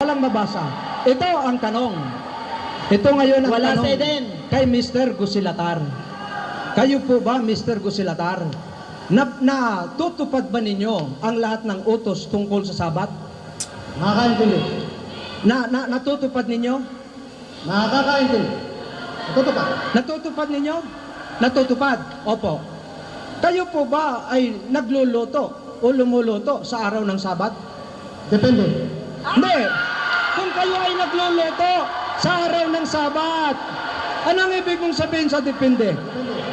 Walang mabasa. Ito ang tanong. Ito ngayon ang Wala tanong sa Eden. kay Mr. Gusilatar. Kayo po ba, Mr. Gusilatar, natutupad ba ninyo ang lahat ng utos tungkol sa Sabat? Nakakaintindi. Natutupad ninyo? Nakakaintindi. Natutupad. Natutupad ninyo? Natutupad. Opo. Kayo po ba ay nagluluto o lumuluto sa araw ng Sabat? Depende. Hindi. Kung kayo ay nagluluto sa araw ng Sabat, anong ibig mong sabihin sa depende?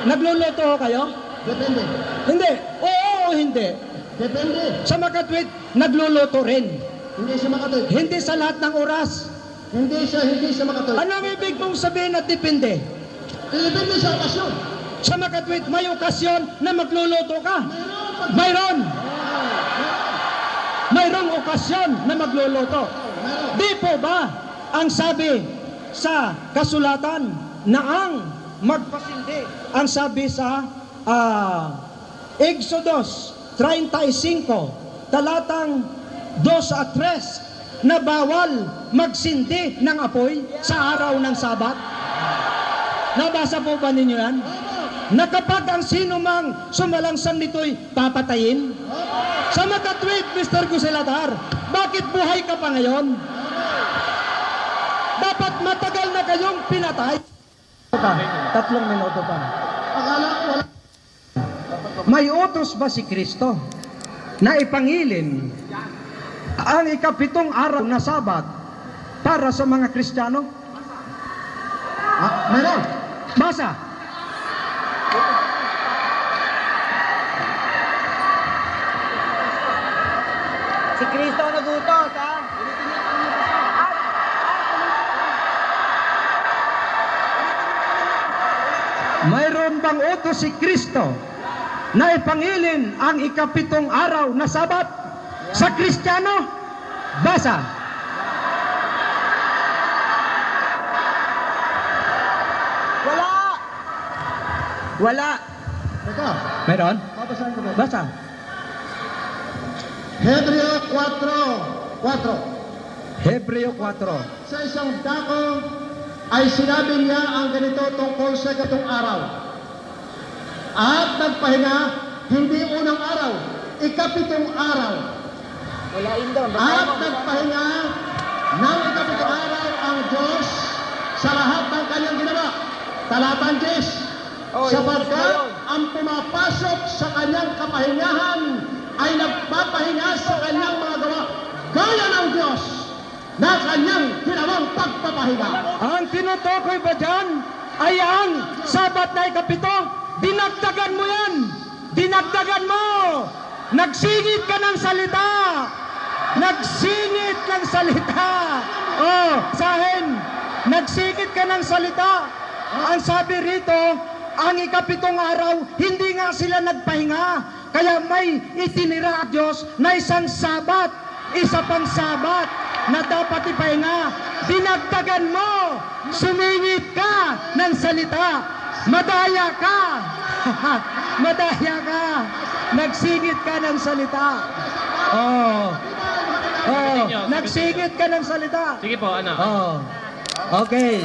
Nagluluto ho kayo? Depende. Hindi. Oo o hindi. Depende. Sa Makatwid, nagluluto rin. Hindi siya makatoy. Hindi sa lahat ng oras. Hindi siya makatoy. Anong ibig mong sabihin na depende? Depende sa okasyon. Sa Makatwid, may okasyon na magluluto ka. Mayroon. Mayroong okasyon na magluluto. Di po ba ang sabi sa kasulatan na ang magpasindi, ang sabi sa Exodus 35, talatang 2 at 3, na bawal magsindi ng apoy sa araw ng Sabat? Nabasa po ba ninyo yan? Na kapag ang sino mang sumalangsan nito'y papatayin? Sa Makatwid, Mr. Gusilatar, bakit buhay ka pa ngayon? Dapat matagal na kayong pinatay. 3 minuto pa. Akala ko wala. May utos ba si Kristo na ipangilin ang ika-7 araw na Sabat para sa mga Kristiyano? Meron. Basa. Si Kristo ang nagutos, ha? Mayroon bang utos si Kristo na ipangilin ang ika-7 araw na Sabat sa Kristiyano? Basa. Wala! Wala! Teka. Mayroon? Papasahin ko ba? Basa. Hebreo 4:4. Hebreo 4. Sa isang dako ay sinabi niya ang ganito tungkol sa katong araw. At nagpahinga, hindi unang araw, ika-7 araw. Wala daw. At nagpahinga ng ika-7 araw ang Diyos sa lahat ng kanyang ginawa. Talatang 10. Oh, Sapagkat yun. ang pumapasok sa kanyang kapahingahan ay nagpapahinga sa kanyang mga gawa gaya ng Diyos na kanyang ginawang pagpapahinga. Ang tinutukoy ba dyan ay ang Sabat na ika-7? Dinagdagan mo yan! Dinagdagan mo! Nagsingit ka ng salita! Nagsingit ng salita! Oh, sahin! Nagsingit ka ng salita! Ang sabi rito, ang ika-7 araw, hindi nga sila nagpahinga. Kaya may itinira ang Diyos na isang Sabat, isa pang Sabat na dapat ipahinga. Dinagdagan mo, sumingit ka ng salita. Madaya ka! Madaya ka! Nagsingit ka ng salita. Oh. Oh, nagsingit ka ng salita. Sige po, ano? Oh. Okay.